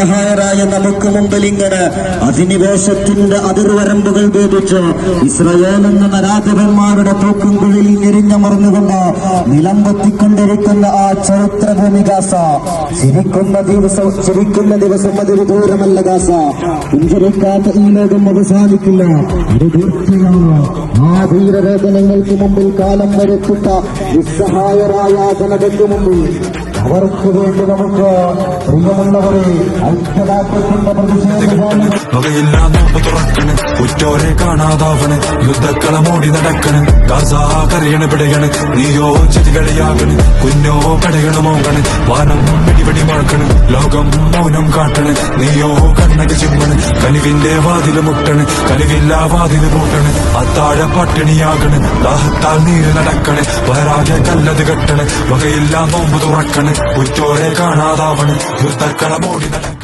നിസ്സഹായരായ നമുക്ക് മുമ്പിൽ ഇങ്ങനെ അധിനിവേശത്തിന്റെ അതിർവരമ്പുകൾ ഭേദിച്ച് ഇസ്രായേൽ എന്ന നരാധവന്മാരുടെ തൂക്കുംകുഴിയിൽ ഞെരിഞ്ഞമർന്നുകൊണ്ട് നിലംപൊത്തിക്കൊണ്ടിരിക്കുന്ന ആ ചരിത്രഭൂമി ഗാസ. ചിരിക്കുന്ന ദിവസം അതൊരു ദൂരമല്ല ഗാസ. പുഞ്ചിരിക്കാത്ത ഈ ലോകം അവസാനിക്കില്ല, ഇത് തീർച്ചയാണ്. ആ ധീരവേദനങ്ങൾക്ക് മുമ്പിൽ കാലം വരുത്തിട്ട നിസ്സഹായരായ ജനതയ്ക്ക് മുമ്പിൽ അവർക്ക് വേണ്ടി നമുക്ക് പ്രിയമുള്ളവരെ ഐക്യദാർഢ്യത്തിന്റെ പ്രതിഷേധം വകയില്ലാ നോമ്പ് തുറക്കണ്, ഉറ്റോരെ കാണാതാവണ്, യുദ്ധക്കളമോടി നടക്കണ്, ഗാസ കരയണ് പിടയണ്, നീയോ ചെതികളിയാകണ്, കുഞ്ഞോ പടയണ് മോങ്ങണ്, വാനം പിടിപടി മുഴക്കണ്, ലോകം മൗനം കാട്ടണ്, നീയോ കണ്ണകി ചിമ്മണ്, കനിവിന്റെ വാതില് മുട്ടണ്, കനിവില്ലാ വാതില് പൂട്ടണ്, അത്താഴ പട്ടിണിയാകണ്, ദാഹത്താൽ നീര് നടക്കണ്, വയറാകെ കല്ലത് കെട്ടണ്, വകയില്ലാ നോമ്പ് തുറക്കണ്, ഉറ്റോരെ കാണാതാവണ്, യുദ്ധക്കളമോടി നടക്കണ്.